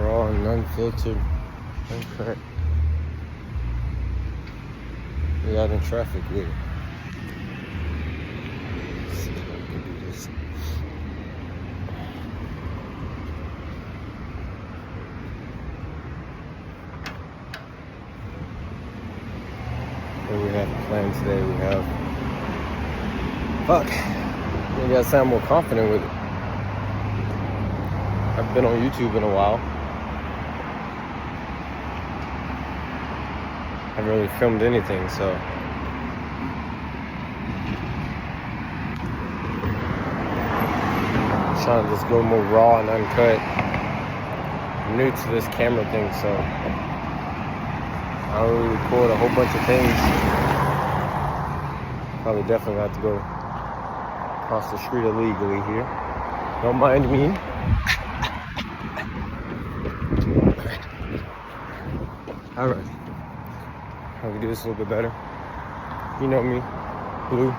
raw and unfiltered, uncut. We out in traffic here. Let's see if I can do this. What we have planned today, we have... Fuck! I gotta sound more confident with it. I've been on YouTube in a while. I haven't really filmed anything, so I'm trying to just go more raw and uncut. I'm new to this camera thing, so I don't really record a whole bunch of things. Probably definitely have to go across the street illegally here. Don't mind me. Alright. How we do this a little bit better. You know me, Blue.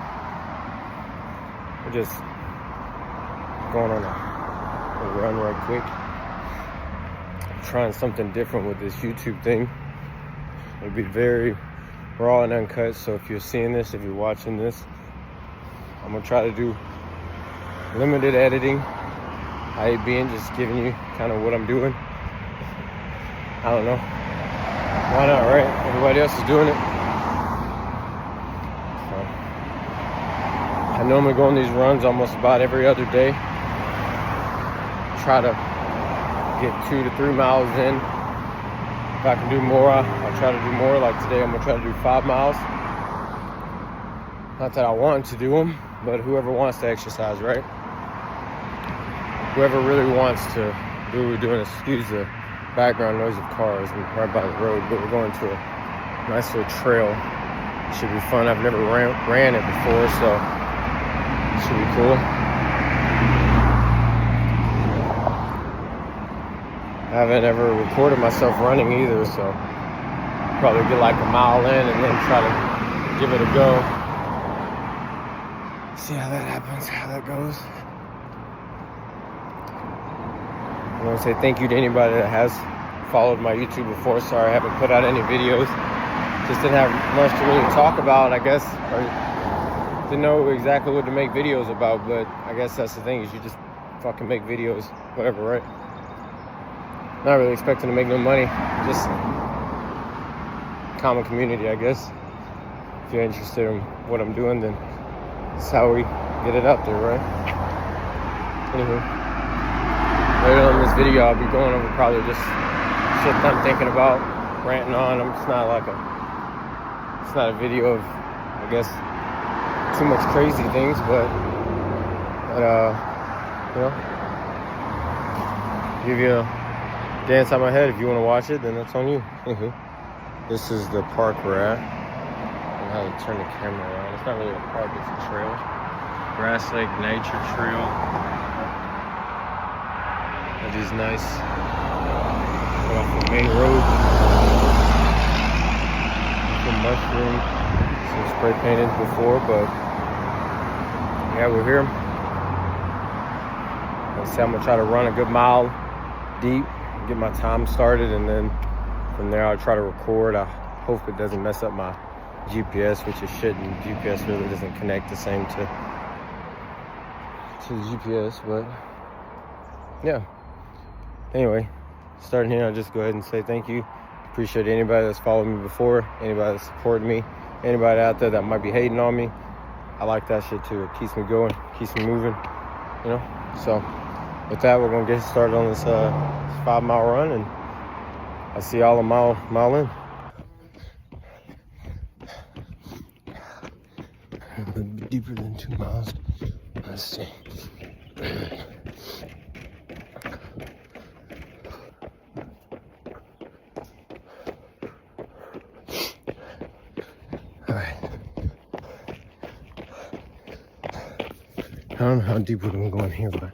We're just going on a run right quick. I'm trying something different with this YouTube thing. It'll be very raw and uncut, so if you're seeing this, if you're watching this, I'm gonna try to do limited editing. I hate being just giving you kind of what I'm doing. I don't know. Why not, right? Everybody else is doing it. So, I normally go on these runs almost about every other day. Try to get 2 to 3 miles in. If I can do more, I'll try to do more. Like today, I'm gonna try to do 5 miles. Not that I want to do them, but whoever wants to exercise, right? Whoever really wants to do what we're doing, excuse the background noise of cars and right by the road, but we're going to a nice little trail. It should be fun. I've never ran it before, so it should be cool. I haven't ever recorded myself running either, so probably get like a mile in and then try to give it a go. See how that happens, how that goes. I want to say thank you to anybody that has followed my YouTube before. Sorry I haven't put out any videos. Just didn't have much to really talk about, I guess. Or didn't know exactly what to make videos about, but I guess that's the thing, is you just fucking make videos, whatever, right? Not really expecting to make no money. Just common community, I guess. If you're interested in what I'm doing, then that's how we get it out there, right? Anywho. Later on in this video, I'll be going over probably just shit that I'm thinking about, ranting on. It's not a video of, I guess, too much crazy things, but you know, give you a dance on my head. If you want to watch it, then that's on you. This is the park we're at. I don't know how to turn the camera around. It's not really a park, it's a trail. Grass Lake Nature Trail. It is nice. Go off the main road. Some mushroom. Some spray painted before, but yeah, we're here. Let's see, I'm gonna try to run a good mile deep, get my time started, and then from there I'll try to record. I hope it doesn't mess up my GPS, which it shouldn't. GPS really doesn't connect the same to the GPS, but yeah. Anyway, starting here, I'll just go ahead and say thank you. Appreciate anybody that's followed me before, anybody that's supported me, anybody out there that might be hating on me. I like that shit too. It keeps me going, keeps me moving, you know? So with that, we're gonna get started on this 5 mile run, and I'll see y'all a mile in. A bit deeper than 2 miles. Let's see. I don't know how deep we're gonna go in here, but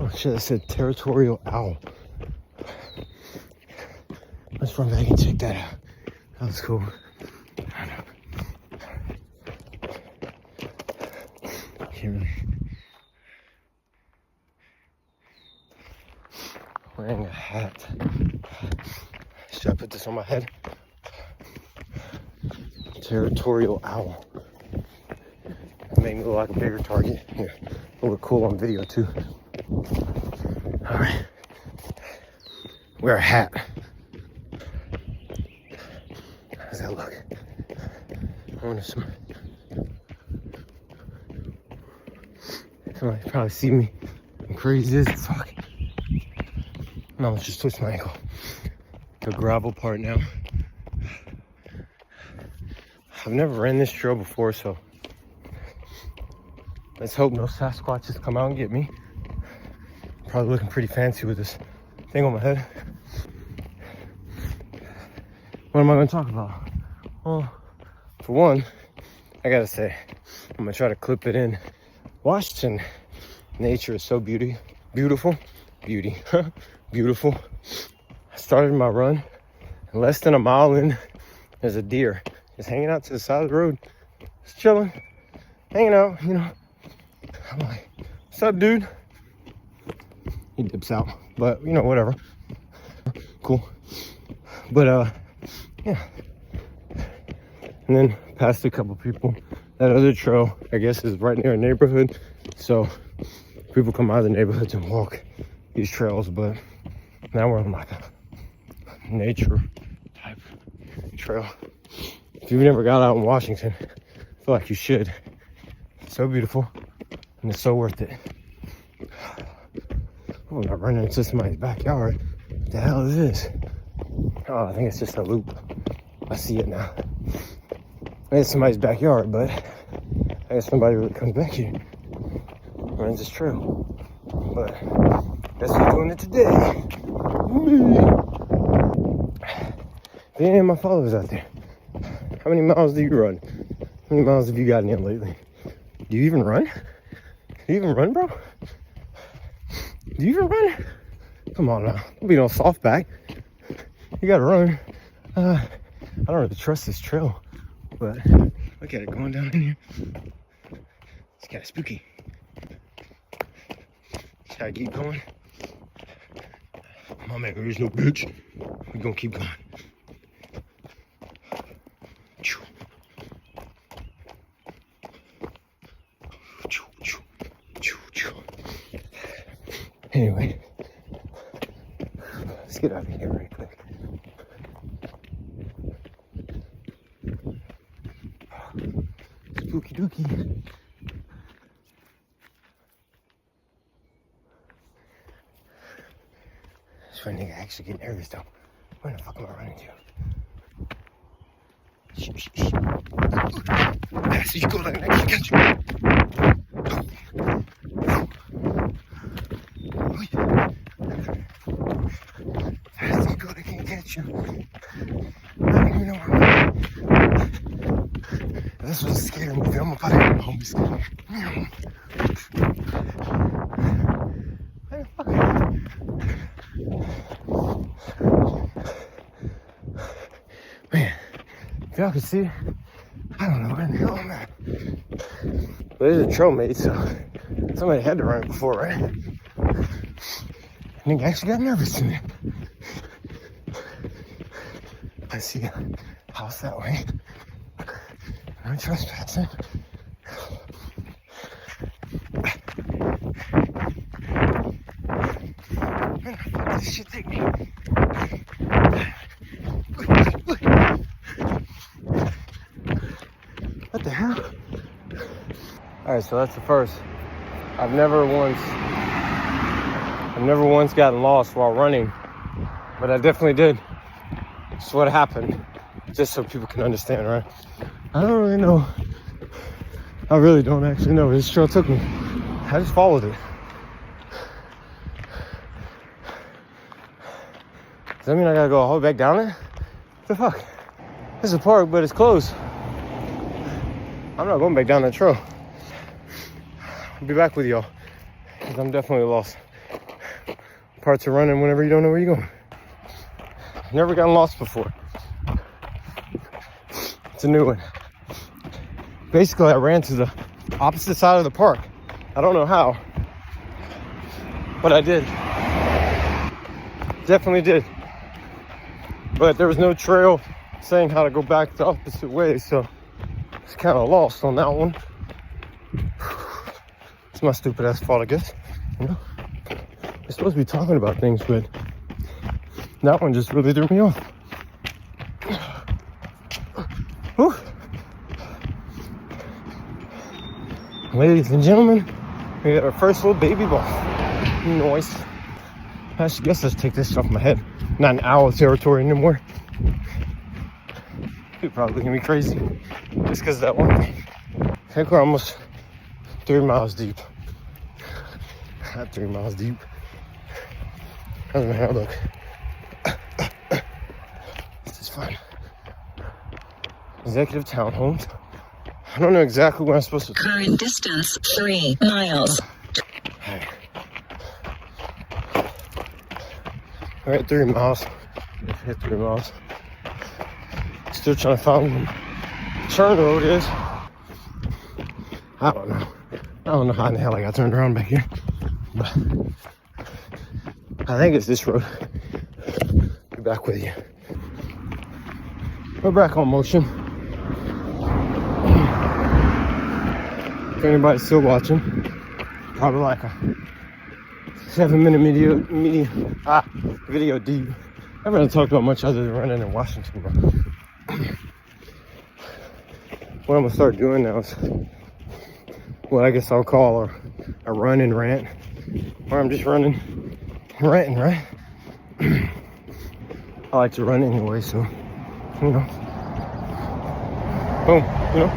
oh shit, I said territorial owl. Let's run back and check that out. That was cool. I know. Can't really. Wearing a hat. Should I put this on my head? Territorial owl. That made me look like a bigger target. Here, it'll look cool on video too. All right. Wear a hat. How's that look? I wonder if somebody probably see me. I'm crazy as fuck. No, let's just twist my ankle. The gravel part now. I've never ran this trail before, so let's hope no Sasquatches come out and get me. Probably looking pretty fancy with this thing on my head. What am I going to talk about? Well, for one, I gotta say, I'm gonna try to clip it in. Washington nature is so beautiful. I started my run, and less than a mile in, there's a deer just hanging out to the side of the road, just chilling, hanging out, you know. I'm like, what's up, dude? He dips out, but you know, whatever. Cool. But yeah. And then passed a couple people. That other trail, I guess, is right near a neighborhood. So people come out of the neighborhoods and walk these trails. But now we're on like a nature type trail. If you've never got out in Washington, I feel like you should. It's so beautiful and it's so worth it. Oh, I'm not running into somebody's backyard. What the hell is this? Oh, I think it's just a loop. I see it now. It's somebody's backyard, but I guess nobody really comes back here. Runs this trail. But guess we're doing it today. If any of my followers out there, how many miles do you run? How many miles have you gotten in lately? Do you even run? Do you even run, bro? Do you even run? Come on now. Don't be no softback. You gotta run. I don't really trust this trail, but look at it going down in here. It's kind of spooky. Just gotta keep going. My man, there's no bitch. We're gonna keep going. Anyway, let's get out of here right quick. Spooky dookie. This one nigga actually get nervous though. Where the fuck am I running to? I see you go like that, catch you. That's so good, I can't catch you. I don't even know where I'm at. This was a scary movie. I'm about to go home. Man, if y'all can see, I don't know where the hell I'm at. But there's a trail made, so somebody had to run it before, right? I think I actually got nervous in there. I see a house that way. I'm trespassing. Where the fuck did this shit take me? What the hell? Alright, so that's the first. I've never once gotten lost while running, but I definitely did. It's what happened, just so people can understand, right? I don't really know. I really don't actually know where this trail took me. I just followed it. Does that mean I gotta go all the way back down there? What the fuck? This is a park, but it's closed. I'm not going back down that trail. I'll be back with y'all, because I'm definitely lost. Parts of running whenever you don't know where you're going. Never gotten lost before. It's a new one. Basically, I ran to the opposite side of the park. I don't know how, but I did. Definitely did. But there was no trail saying how to go back the opposite way, so it's kind of lost on that one. It's my stupid ass fault, I guess. You know, we're supposed to be talking about things, but that one just really threw me off. Whew. Ladies and gentlemen, we got our first little baby ball. Nice. I guess let's take this off my head. Not in owl territory anymore. People probably looking at me crazy just because of that one thing. I think we're almost 3 miles deep. Not 3 miles deep. I don't know how to look. This is fun. Executive townhomes. I don't know exactly where I'm supposed to. Current distance 3 miles. Hey. We're at 3 miles. Hit 3 miles. Still trying to find where the turn road is. I don't know. I don't know how in the hell I got turned around back here. But I think it's this road. Be back with you. We're back on motion. If anybody's still watching, probably like a 7-minute video deep. I haven't really talked about much other than running in Washington, but what I'm gonna start doing now is what I guess I'll call a run and rant, where I'm just ranting, right? I like to run anyway, so you know, boom, you know,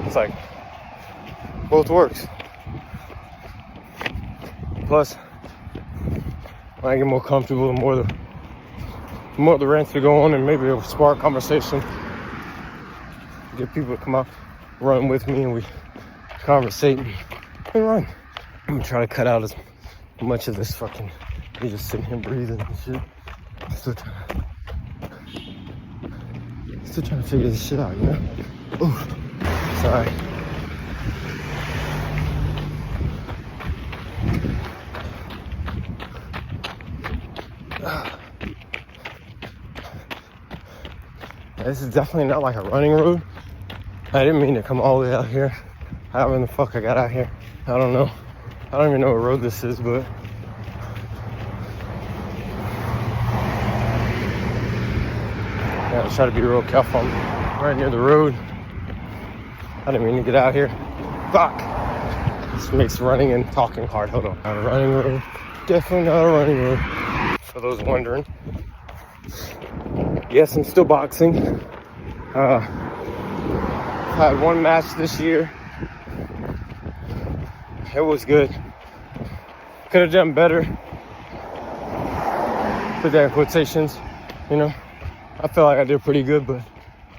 it's like both works. Plus, when I get more comfortable, the more the rants to go on, and maybe it'll spark conversation. Get people to come out, run with me, and we conversate and run. I'm gonna try to cut out as much of this fucking me just sitting here breathing and shit. Still trying to figure this shit out, you know? Ooh, sorry. This is definitely not like a running road. I didn't mean to come all the way out here. How in the fuck I got out here? I don't know. I don't even know what road this is, but I gotta try to be real careful. I'm right near the road. I didn't mean to get out here. Fuck. This makes running and talking hard. Hold on. Not a running road. Definitely not a running road. For those wondering. Yes, I'm still boxing. Had one match this year. It was good. Could have done better. Put that in quotations, you know. I feel like I did pretty good, but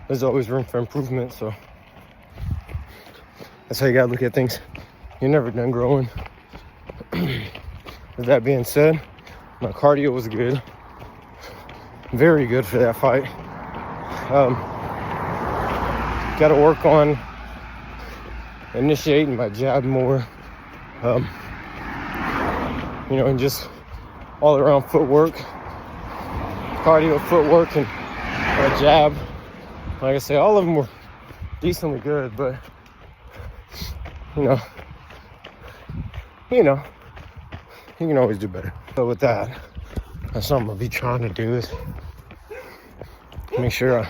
there's always room for improvement, so that's how you gotta look at things. You're never done growing. With that being said, my cardio was good. Very good for that fight. Got to work on initiating my jab more. You know, and just all around footwork, cardio, footwork, and my jab. Like I say, all of them were decently good, but you know, you can always do better. But with that, that's what I'm gonna be trying to do is make sure I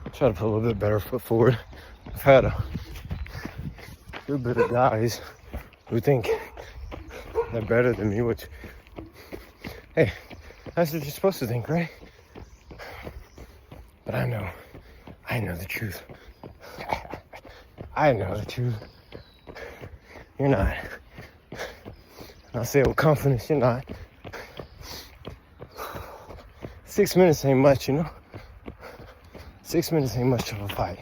try to put a little bit better foot forward. I've had a good bit of guys who think they're better than me, which, hey, that's what you're supposed to think, right? But I know the truth. I know the truth. You're not. And I'll say it with confidence, you're not. 6 minutes ain't much, you know? 6 minutes ain't much of a fight.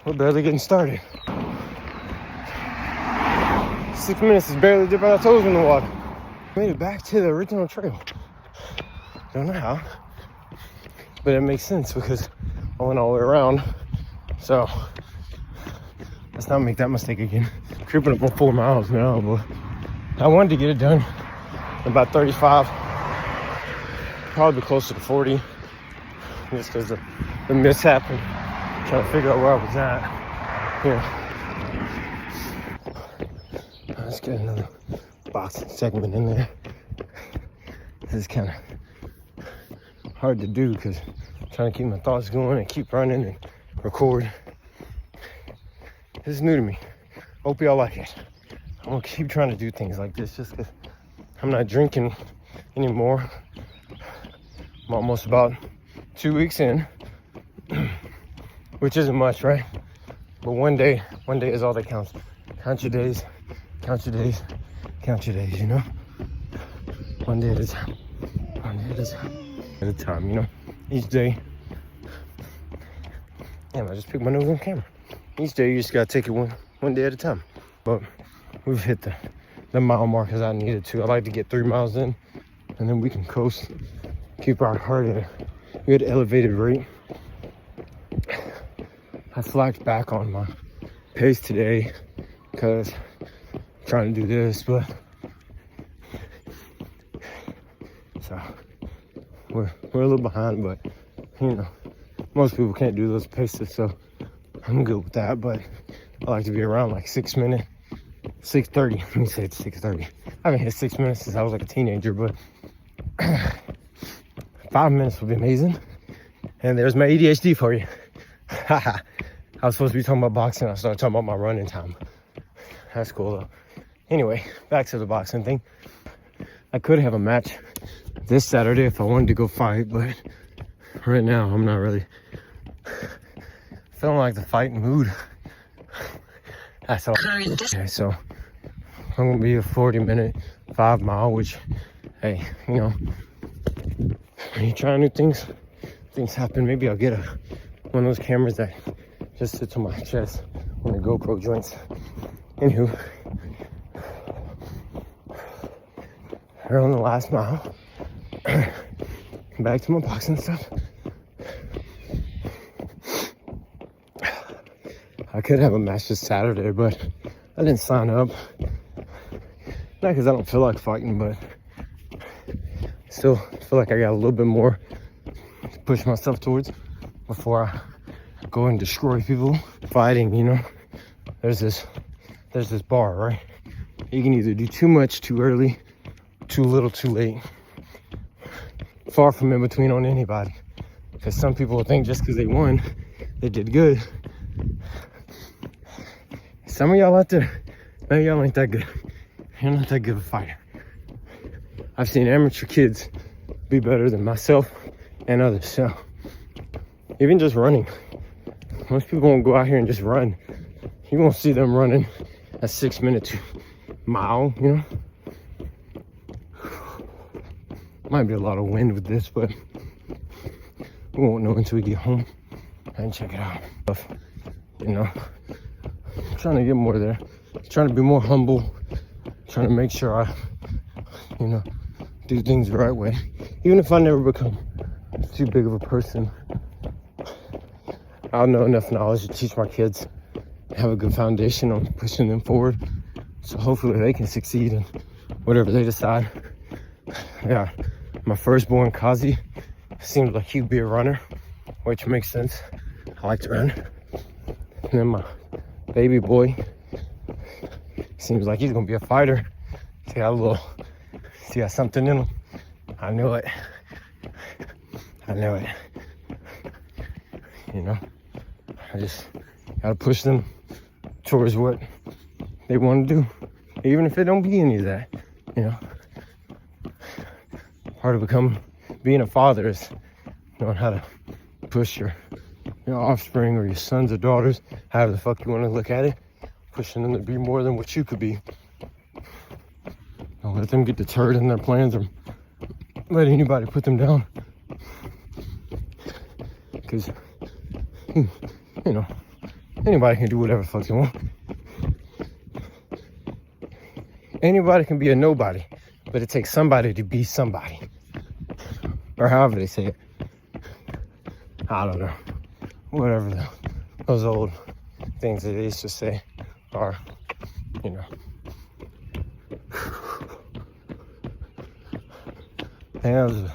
We're barely getting started. 6 minutes is barely dipping our toes in the water. Made it back to the original trail. Don't know how, but it makes sense because I went all the way around. So let's not make that mistake again. Creeping up on 4 miles now, but I wanted to get it done. about 35, probably closer to 40, just because of the mishap and trying to figure out where I was at. Here, let's get another boxing segment in there. This is kind of hard to do because I'm trying to keep my thoughts going and keep running and record. This is new to me. Hope y'all like it. I'm gonna keep trying to do things like this just because I'm not drinking anymore. I'm almost about 2 weeks in, which isn't much, right? But one day is all that counts. Count your days, count your days, count your days, you know? One day at a time, one day at a time, you know? Each day, damn, I just picked my nose on camera. Each day you just gotta take it one day at a time. But we've hit the mile mark as I needed to. I like to get 3 miles in, and then we can coast, keep our heart at a good elevated rate. I slacked back on my pace today because I'm trying to do this, but so we're a little behind, but you know, most people can't do those paces, so I'm good with that. But I like to be around like 6 minutes, 6:30. Let me say it's 6:30. I haven't hit 6 minutes since I was like a teenager, but 5 minutes would be amazing. And there's my ADHD for you. I was supposed to be talking about boxing. I started talking about my running time. That's cool though. Anyway, back to the boxing thing. I could have a match this Saturday if I wanted to go fight, but right now I'm not really feeling like the fighting mood. That's all. Okay, so I'm gonna be a 40-minute 5 mile, which, hey, you know, when you try new things happen. Maybe I'll get one of those cameras that just sits on my chest on the GoPro joints. Anywho, we're on the last mile. Back to my boxing stuff. I could have a match this Saturday, but I didn't sign up. Not because I don't feel like fighting, but still feel like I got a little bit more to push myself towards before I go and destroy people. Fighting, you know, there's this bar, right? You can either do too much too early, too little too late. Far from in between on anybody. Because some people will think just because they won, they did good. Some of y'all out there, maybe y'all ain't that good. You're not that good of a fighter. I've seen amateur kids be better than myself and others. So even just running, most people won't go out here and just run. You won't see them running a 6 minute mile, you know. Might be a lot of wind with this, but we won't know until we get home and check it out. You know, I'm trying to get more there. Trying to be more humble. Trying to make sure I, you know, do things the right way. Even if I never become too big of a person, I'll know enough knowledge to teach my kids, have a good foundation on pushing them forward. So hopefully they can succeed in whatever they decide. Yeah, my firstborn Kazi seems like he'd be a runner, which makes sense. I like to run. And then my baby boy seems like he's gonna be a fighter. He's got something in him. I knew it. You know, I just gotta push them towards what they want to do, even if it don't be any of that. You know, part of being a father is knowing how to push your offspring or your sons or daughters, however the fuck you want to look at it, pushing them to be more than what you could be. Don't let them get deterred in their plans or let anybody put them down. Because, you know, anybody can do whatever the fuck they want. Anybody can be a nobody, but it takes somebody to be somebody. Or however they say it. I don't know. Whatever those old things that they used to say are, you know. think that was a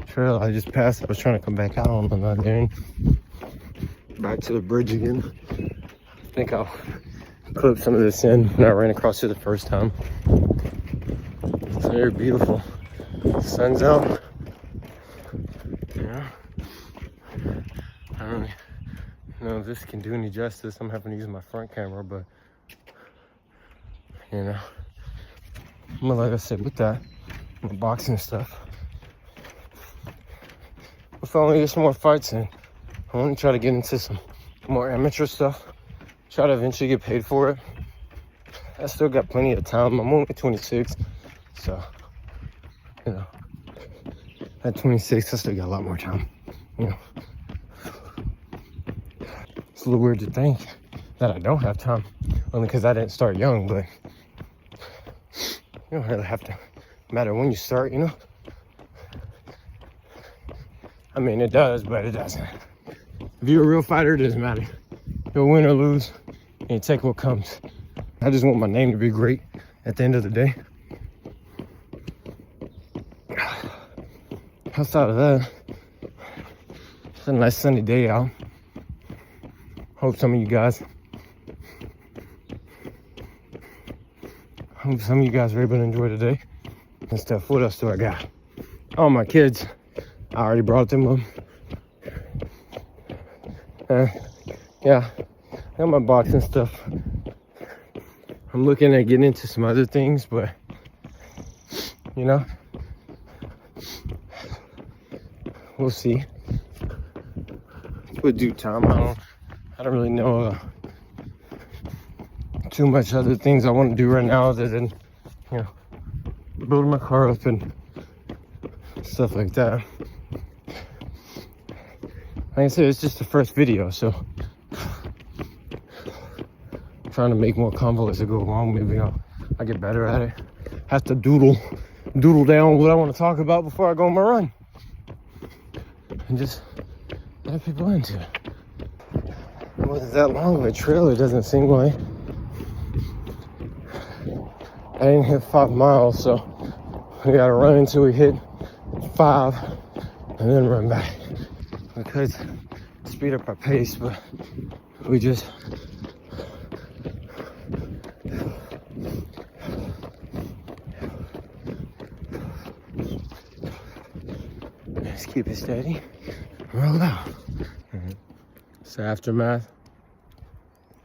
trail I just passed. I was trying to come back out on another end. Back to the bridge again. I think I'll clip some of this in when I ran across it the first time. It's very beautiful. The sun's out. Yeah. I don't know if this can do any justice. I'm having to use my front camera, but you know. But like I said, with that, my boxing stuff, if I want to get some more fights in, I want to try to get into some more amateur stuff. Try to eventually get paid for it. I still got plenty of time. I'm only 26, so you know, at 26, I still got a lot more time. You know, it's a little weird to think that I don't have time, only because I didn't start young. But you don't really have to matter when you start, you know. I mean, it does, but it doesn't. If you're a real fighter, it doesn't matter. You'll win or lose, and you take what comes. I just want my name to be great at the end of the day. Outside of that, it's a nice sunny day out. Hope some of you guys are able to enjoy today and stuff. What else do I got? Oh, my kids. I already brought them up. Yeah, I got my boxing stuff. I'm looking at getting into some other things, but you know, we'll see. With due time, I don't really know too much other things I want to do right now other than, you know, building my car up and stuff like that. Like I said, it's just the first video, so I'm trying to make more convo as I go along. Maybe I'll get better at it. Have to doodle down what I want to talk about before I go on my run, and just let people into it. It wasn't that long of a trail, it doesn't seem like. I didn't hit 5 miles, so we gotta run until we hit 5 and then run back. We could speed up our pace, but we just just keep it steady, roll out. It's the aftermath.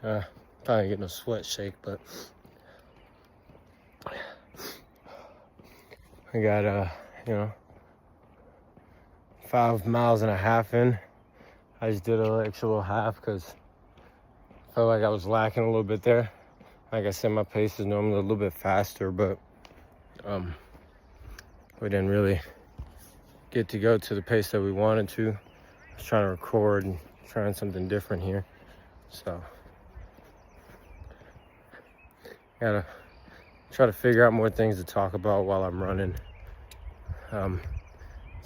Probably getting a sweat shake, but I got you know, 5.5 miles in. I just did an extra little half because I felt like I was lacking a little bit there. Like I said, my pace is normally a little bit faster, but we didn't really get to go to the pace that we wanted to. I was trying to record and trying something different here, so gotta try to figure out more things to talk about while I'm running.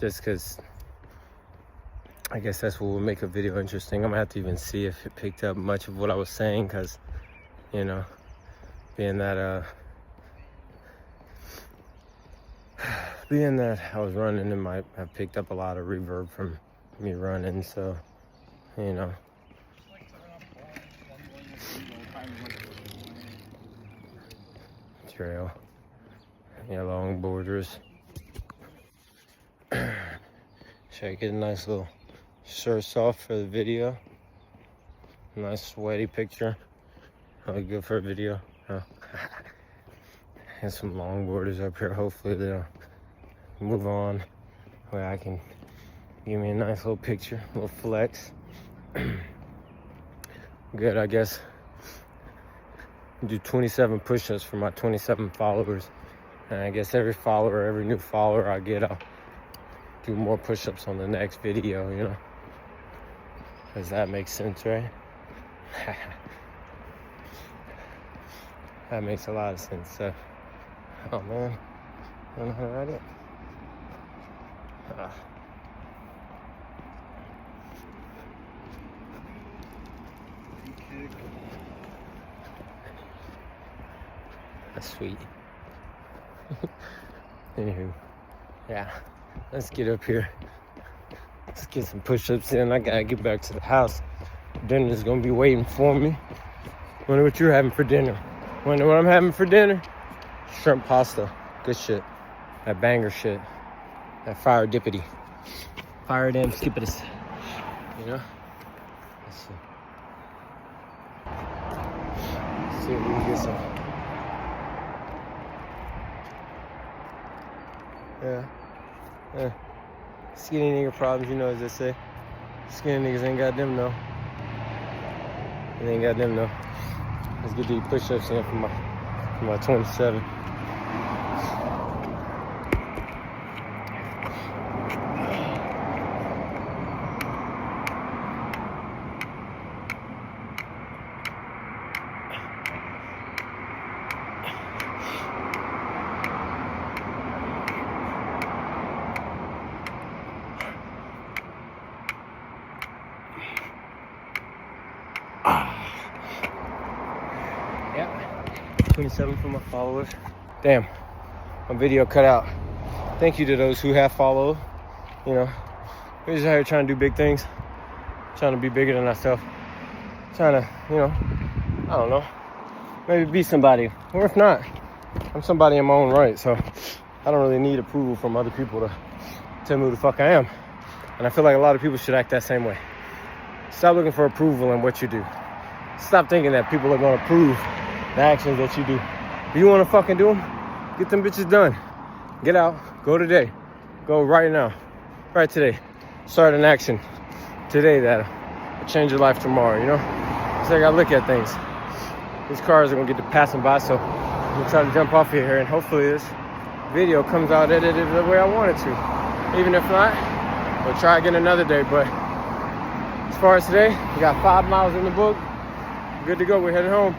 Just because I guess that's what will make a video interesting. I'm gonna have to even see if it picked up much of what I was saying, because you know, being that I was running, it might have picked up a lot of reverb from me running, so you know. Trail, yeah, long borders. Should I get a nice little shirts off for the video? Nice sweaty picture. Probably good for a video. Huh? And some long borders up here. Hopefully they'll move on where I can give me a nice little picture, a little flex. Good, I guess. Do 27 push-ups for my 27 followers, and I guess every new follower I get, I'll do more push-ups on the next video, you know, does that make sense, right? That makes a lot of sense. Oh man, I don't know how to write it. That's sweet. Anywho, yeah. Let's get up here. Let's get some push-ups in. I gotta get back to the house. Dinner's gonna be waiting for me. Wonder what you're having for dinner. Wonder what I'm having for dinner? Shrimp pasta. Good shit. That banger shit. That fire dippity. Fire damn skippity. You know? Let's see. Let's see if we can get some. Yeah. Skinny nigga problems, you know, as they say. Skinny niggas ain't got them, though. They ain't got them, though. Let's get these push-ups in for my 27. Yep, 27 for my followers. Damn, my video cut out. Thank you to those who have followed. You know, we're just out here trying to do big things, trying to be bigger than ourselves, trying to, you know, I don't know, maybe be somebody, or if not, I'm somebody in my own right. So I don't really need approval from other people to tell me who the fuck I am. And I feel like a lot of people should act that same way. Stop looking for approval in what you do. Stop thinking that people are going to approve the actions that you do. If you want to fucking do them, get them bitches done. Get out. Go today. Go right now. Right today. Start an action today that'll change your life tomorrow, you know? So I got to look at things. These cars are going to get to passing by, so I'm going to try to jump off here, and hopefully this video comes out edited the way I want it to. Even if not, we'll try again another day. But as far as today, we got 5 miles in the book. Good to go. We're heading home.